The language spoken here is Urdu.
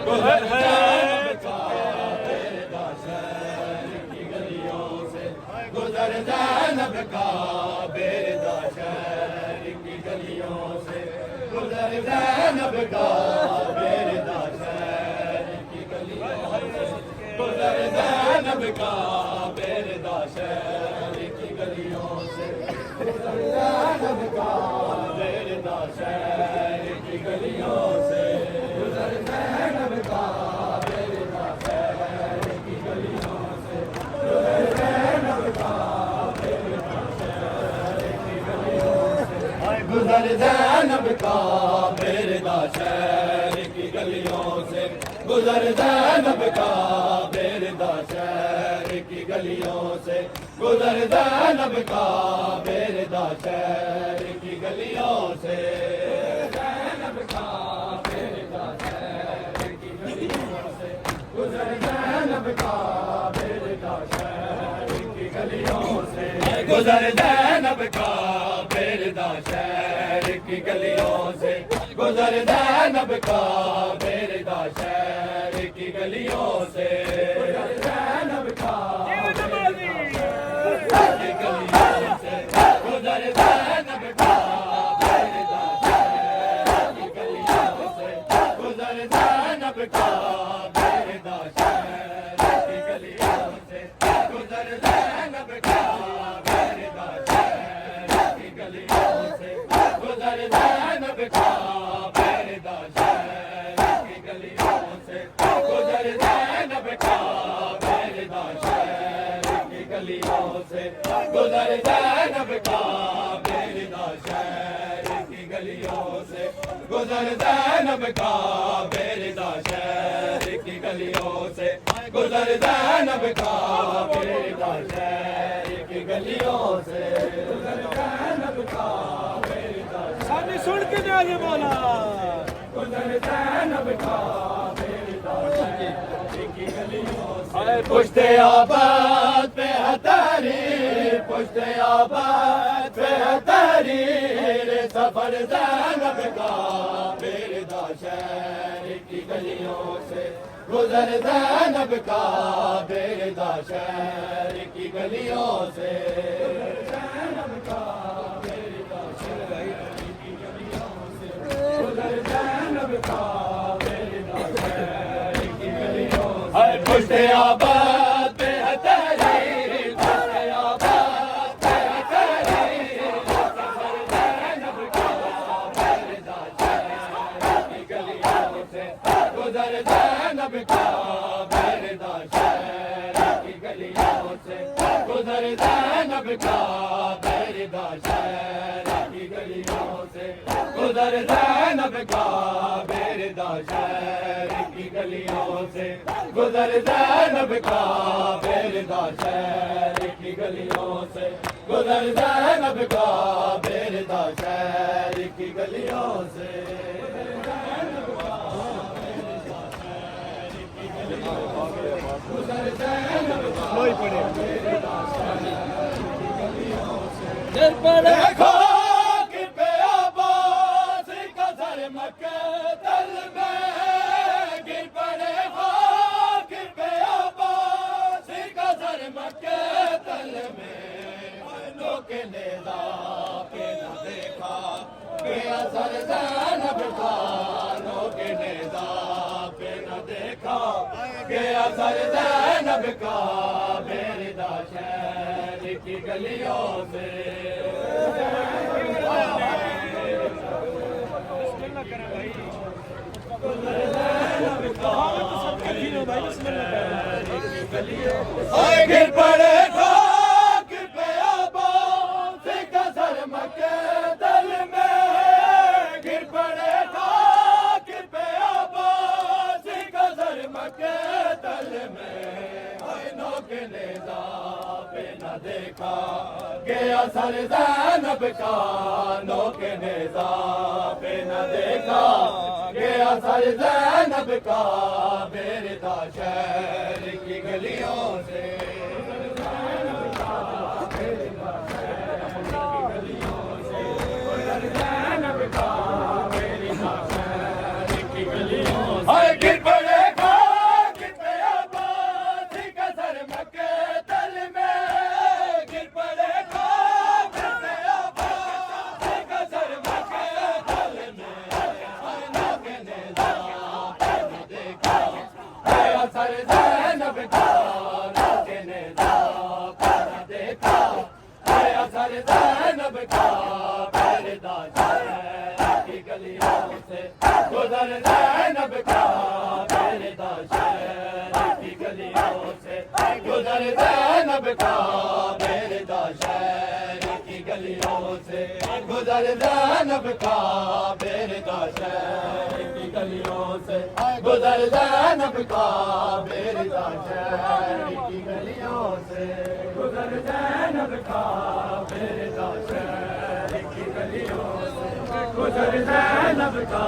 گزر زینب کا بیردہ شہر کی گلیوں سے گزر زینب کا بیردہ شہر کی گلیوں سے گزر زینب کا بیردہ شہر کی گلیوں سے گزر زینب کا بیردہ شہر کی گلیوں سے گزر زینب کا بیردہ شہر کی گلیوں سے گزر زینب کا بیردہ شہر کی گلیوں سے گزر زینب کا بیردہ شہر کی گلیوں سے گزر زینب کا بیردہ شہر کی گلیوں سے گزر زینب کا بیردہ شہر کی گلیوں سے گزر زینب کا بیردہ شہر کی گلیوں سے زینب کا بیردہ شہر کی گلیوں سے گزر زینب کا بیردہ شہر کی گلیوں سے گزر زینب کا بیردہ شہر کی گلیوں سے گزر زینب کا بیردہ شہر کی گلیوں سے گزر زینب کا گزر زینب کا بیردہ شہر کی گلیوں سے گزر زینب کا بیردہ شہر کی گلیوں سے گزر زینب کا بیردہ شہر کی گلیوں سے گزر زینب کا بیردہ شہر کی گلیوں سے گزر زینب کا بیردہ شہر کی گلیوں سے گزر زینب کا بیردہ شہر کی گلیوں سے گزر زینب کا بیردہ شہر کی گلیوں سے گزر زینب کا بیردہ شہر کی گلیوں سے گزر زینب کا بیردہ سامنے سن کے جائے مولا گزر زینب کا بیردہ شہر کی گلیوں سے پشت آباد پہ ہے تحریر پشت آباد پہ ہے تحریر سفر زینب کا بیردہ شہر کی گلیوں سے گزر زینب کا بیردہ شہر کی گلیوں سے زینب کا بیردہ شہر کی گلیوں سے گزر زینب کا بیردہ شہر کی گلیوں سے پشت آباد پہ ہے تحریر پشت آباد پہ ہے تحریر سفر زینب کا بیردہ شہر کی گلیوں سے گزر زینب کا بیردہ شہر کی گلیوں سے گزر زینب کا بیردہ شہر کی گلیوں سے گزر زینب کا بیردہ شہر کی گلیوں سے گزر زینب کا بیردہ شہر کی گلیوں سے گزر زینب کا بیردہ شہر کی گلیوں سے گزر زینب کا بیردہ شہر کی گلیوں سے دیکھو کہ پہ عباس کا سر مقتل میں گر پڑے خاک پہ عباس کا سر مقتل میں آئینوں کے نیزہ پہ نہ دیکھا کہ اثر زینب کا آئینوں کے نیزہ پہ نہ دیکھا کہ اثر زینب کا بیردہ شہر کی گلیوں سے گر پڑے خاک پہ عباس کا سر مقتل میں گر پڑے خاک پہ عباس کا سر مقتل میں آئینوں کے نیزہ پہ نہ دیکھا کہ اثر زینب کا نو کے نیزہ پہ نہ دیکھا کہ اثر زینب کا بیردہ شہر کی گلیوں سے گر پڑے گزر زینب کا بیردہ شہر کی گلیوں سے گزر زینب کا بیردہ شہر کی گلیوں سے گزر زینب کا بیردہ شہر کی گلیوں سے گزر زینب کا بیردہ شہر کی گلیوں سے گزر زینب کا بیردہ شہر کی گلیوں سے گزر زینب کا